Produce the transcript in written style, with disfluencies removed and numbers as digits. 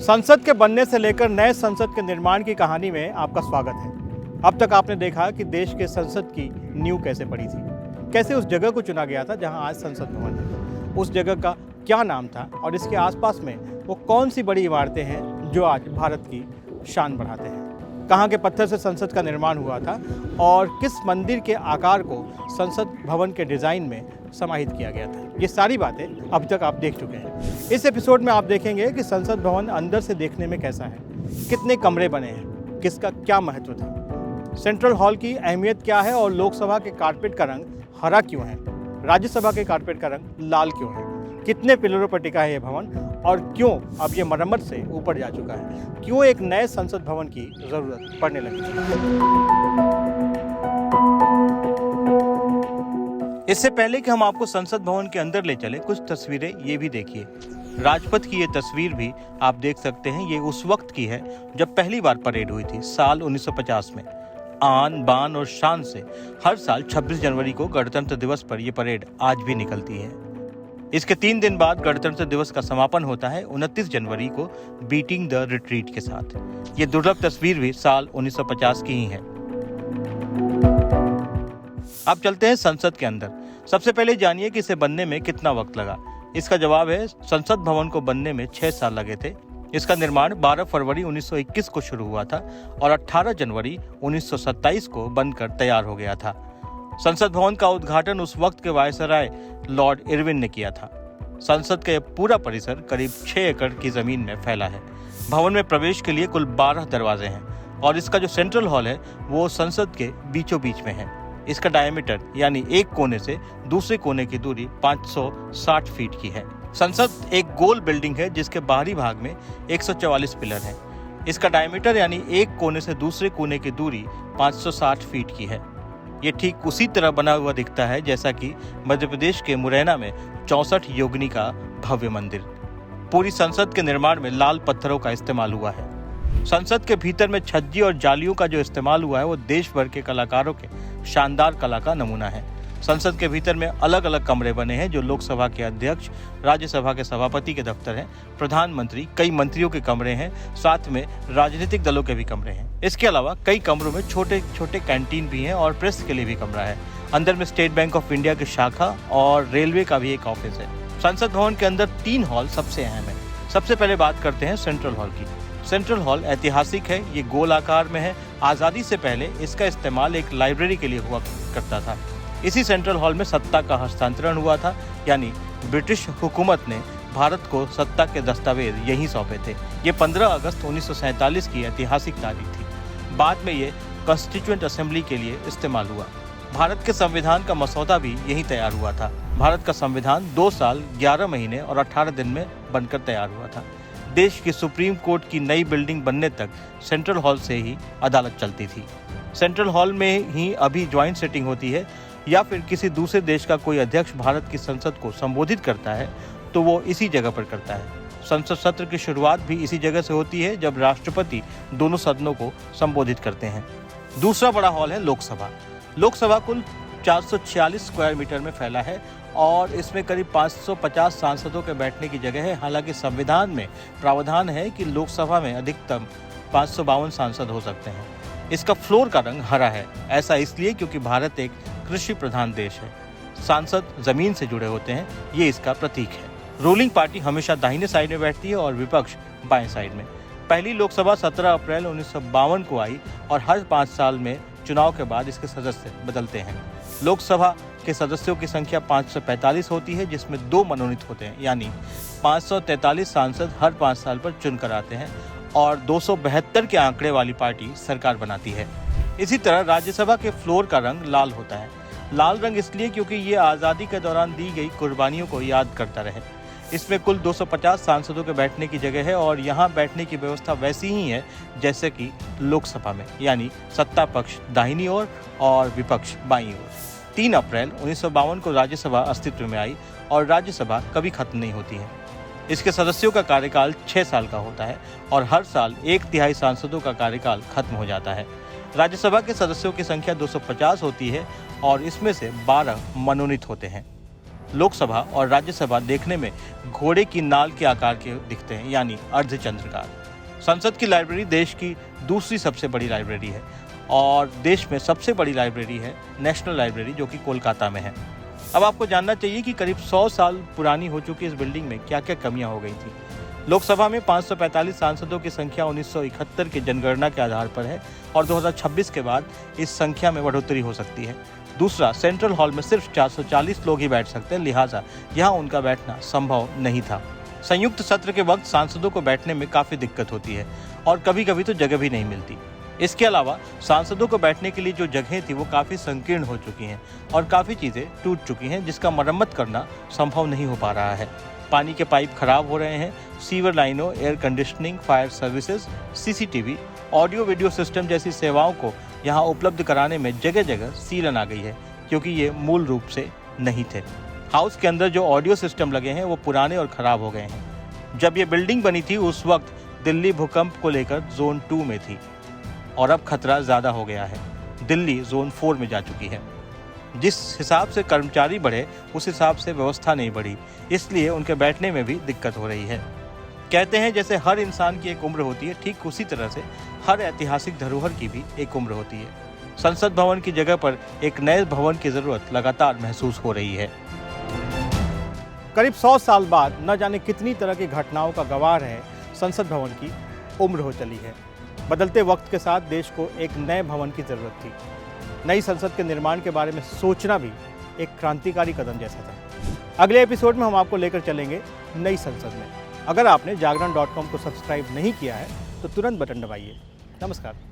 संसद के बनने से लेकर नए संसद के निर्माण की कहानी में आपका स्वागत है। अब तक आपने देखा कि देश के संसद की नींव कैसे पड़ी थी, कैसे उस जगह को चुना गया था जहां आज संसद भवन है, उस जगह का क्या नाम था और इसके आसपास में वो कौन सी बड़ी इमारतें हैं जो आज भारत की शान बढ़ाते हैं। कहाँ के पत्थर से संसद का निर्माण हुआ था और किस मंदिर के आकार को संसद भवन के डिज़ाइन में समाहित किया गया था, ये सारी बातें अब तक आप देख चुके हैं। इस एपिसोड में आप देखेंगे कि संसद भवन अंदर से देखने में कैसा है, कितने कमरे बने हैं, किसका क्या महत्व था, सेंट्रल हॉल की अहमियत क्या है और लोकसभा के कारपेट का रंग हरा क्यों है, राज्यसभा के कारपेट का रंग लाल क्यों है, कितने पिलरों पर टिका है ये भवन और क्यों अब ये मरम्मत से ऊपर जा चुका है, क्यों एक नए संसद भवन की ज़रूरत पड़ने लगी थी। इससे पहले कि हम आपको संसद भवन के अंदर ले चले, कुछ तस्वीरें ये भी देखिए। राजपथ की ये तस्वीर भी आप देख सकते हैं। ये उस वक्त की है जब पहली बार परेड हुई थी, साल 1950 में। आन बान और शान से हर साल 26 जनवरी को गणतंत्र दिवस पर यह परेड आज भी निकलती है। इसके 3 दिन बाद गणतंत्र दिवस का समापन होता है 29 जनवरी को बीटिंग द रिट्रीट के साथ। ये दुर्लभ तस्वीर भी साल 1950 की ही है। अब चलते हैं संसद के अंदर। सबसे पहले जानिए कि इसे बनने में कितना वक्त लगा। इसका जवाब है संसद भवन को बनने में 6 साल लगे थे। इसका निर्माण 12 फरवरी 1921 को शुरू हुआ था और 18 जनवरी 1927 को बनकर तैयार हो गया था। संसद भवन का उद्घाटन उस वक्त के वायसराय लॉर्ड इरविन ने किया था। संसद का यह पूरा परिसर करीब 6 एकड़ की जमीन में फैला है। भवन में प्रवेश के लिए कुल 12 दरवाजे हैं और इसका जो सेंट्रल हॉल है वो संसद के बीचों बीच में है। इसका डायमीटर यानी एक कोने से दूसरे कोने की दूरी 560 फीट की है। संसद एक गोल बिल्डिंग है जिसके बाहरी भाग में 144 पिलर हैं। इसका डायमीटर यानी एक कोने से दूसरे कोने की दूरी 560 फीट की है। ये ठीक उसी तरह बना हुआ दिखता है जैसा कि मध्य प्रदेश के मुरैना में 64 योगिनी का भव्य मंदिर। पूरी संसद के निर्माण में लाल पत्थरों का इस्तेमाल हुआ है। संसद के भीतर में छज्जी और जालियों का जो इस्तेमाल हुआ है वो देश भर के कलाकारों के शानदार कला का नमूना है। संसद के भीतर में अलग अलग कमरे बने हैं जो लोकसभा के अध्यक्ष, राज्यसभा के सभापति के दफ्तर हैं, प्रधानमंत्री, कई मंत्रियों के कमरे हैं, साथ में राजनीतिक दलों के भी कमरे हैं। इसके अलावा कई कमरों में छोटे छोटे कैंटीन भी हैं और प्रेस के लिए भी कमरा है। अंदर में स्टेट बैंक ऑफ इंडिया की शाखा और रेलवे का भी एक ऑफिस है। संसद भवन के अंदर 3 हॉल सबसे अहम है। सबसे पहले बात करते हैं सेंट्रल हॉल की। सेंट्रल हॉल ऐतिहासिक है। ये गोल आकार में है। आज़ादी से पहले इसका इस्तेमाल एक लाइब्रेरी के लिए हुआ करता था। इसी सेंट्रल हॉल में सत्ता का हस्तांतरण हुआ था, यानी ब्रिटिश हुकूमत ने भारत को सत्ता के दस्तावेज यहीं सौंपे थे। ये 15 अगस्त 1947 की ऐतिहासिक तारीख थी। बाद में ये कॉन्स्टिट्यूएंट असेंबली के लिए इस्तेमाल हुआ। भारत के संविधान का मसौदा भी यहीं तैयार हुआ था। भारत का संविधान 2 साल 11 महीने और 18 दिन में बनकर तैयार हुआ था। देश की सुप्रीम कोर्ट की नई बिल्डिंग बनने तक सेंट्रल हॉल से ही अदालत चलती थी। सेंट्रल हॉल में ही अभी ज्वाइंट सिटिंग होती है या फिर किसी दूसरे देश का कोई अध्यक्ष भारत की संसद को संबोधित करता है तो वो इसी जगह पर करता है। संसद सत्र की शुरुआत भी इसी जगह से होती है जब राष्ट्रपति दोनों सदनों को संबोधित करते हैं। दूसरा बड़ा हॉल है लोकसभा। लोकसभा कुल 446 स्क्वायर मीटर में फैला है और इसमें करीब 550 सांसदों के बैठने की जगह है। हालांकि संविधान में प्रावधान है कि लोकसभा में अधिकतम 552 सांसद हो सकते हैं। इसका फ्लोर का रंग हरा है। ऐसा इसलिए क्योंकि भारत एक कृषि प्रधान देश है। सांसद जमीन से जुड़े होते हैं, ये इसका प्रतीक है। रूलिंग पार्टी हमेशा दाहिने साइड में बैठती है और विपक्ष बाएं साइड में। पहली लोकसभा 17 अप्रैल 1952 को आई और हर 5 साल में चुनाव के बाद इसके सदस्य बदलते हैं। लोकसभा के सदस्यों की संख्या 545 होती है जिसमें 2 मनोनीत होते हैं, यानी 543 सांसद हर 5 साल पर चुनकर आते हैं और 272 के आंकड़े वाली पार्टी सरकार बनाती है। इसी तरह राज्यसभा के फ्लोर का रंग लाल होता है। लाल रंग इसलिए क्योंकि ये आज़ादी के दौरान दी गई कुर्बानियों को याद करता रहे। इसमें कुल 250 सांसदों के बैठने की जगह है और यहाँ बैठने की व्यवस्था वैसी ही है जैसे कि लोकसभा में, यानी सत्ता पक्ष दाहिनी ओर और विपक्ष बाईं ओर। 3 अप्रैल 1952 को राज्यसभा अस्तित्व में आई और राज्यसभा कभी खत्म नहीं होती है। इसके सदस्यों का कार्यकाल 6 साल का होता है और हर साल 1/3 सांसदों का कार्यकाल खत्म हो जाता है। राज्यसभा के सदस्यों की संख्या 250 होती है और इसमें से 12 मनोनीत होते हैं। लोकसभा और राज्यसभा देखने में घोड़े की नाल के आकार के दिखते हैं, यानी अर्धचंद्राकार। संसद की लाइब्रेरी देश की दूसरी सबसे बड़ी लाइब्रेरी है और देश में सबसे बड़ी लाइब्रेरी है नेशनल लाइब्रेरी, जो कि कोलकाता में है। अब आपको जानना चाहिए कि करीब 100 साल पुरानी हो चुकी इस बिल्डिंग में क्या क्या कमियां हो गई थी। लोकसभा में 545 सांसदों की संख्या 1971 की जनगणना के आधार पर है और 2026 के बाद इस संख्या में बढ़ोतरी हो सकती है। दूसरा, सेंट्रल हॉल में सिर्फ 440 लोग ही बैठ सकते हैं, लिहाजा यहाँ उनका बैठना संभव नहीं था। संयुक्त सत्र के वक्त सांसदों को बैठने में काफ़ी दिक्कत होती है और कभी कभी तो जगह भी नहीं मिलती। इसके अलावा सांसदों को बैठने के लिए जो जगह थी वो काफ़ी संकीर्ण हो चुकी हैं और काफ़ी चीज़ें टूट चुकी हैं, जिसका मरम्मत करना संभव नहीं हो पा रहा है। पानी के पाइप खराब हो रहे हैं, सीवर लाइनों, air conditioning, fire services, CCTV, audio video system जैसी सेवाओं को यहाँ उपलब्ध कराने में जगह जगह सीलन आ गई है, क्योंकि ये मूल रूप से नहीं थे। हाउस के अंदर जो ऑडियो सिस्टम लगे हैं वो पुराने और ख़राब हो गए हैं। जब ये बिल्डिंग बनी थी उस वक्त दिल्ली भूकंप को लेकर जोन 2 में थी और अब खतरा ज़्यादा हो गया है। दिल्ली जोन 4 में जा चुकी है। जिस हिसाब से कर्मचारी बढ़े उस हिसाब से व्यवस्था नहीं बढ़ी, इसलिए उनके बैठने में भी दिक्कत हो रही है। कहते हैं जैसे हर इंसान की एक उम्र होती है, ठीक उसी तरह से हर ऐतिहासिक धरोहर की भी एक उम्र होती है। संसद भवन की जगह पर एक नए भवन की ज़रूरत लगातार महसूस हो रही है। करीब 100 साल बाद न जाने कितनी तरह की घटनाओं का गवाह है संसद भवन की उम्र हो चली है। बदलते वक्त के साथ देश को एक नए भवन की ज़रूरत थी। नई संसद के निर्माण के बारे में सोचना भी एक क्रांतिकारी कदम जैसा था। अगले एपिसोड में हम आपको लेकर चलेंगे नई संसद में। अगर आपने जागरण.com को सब्सक्राइब नहीं किया है तो तुरंत बटन दबाइए। नमस्कार।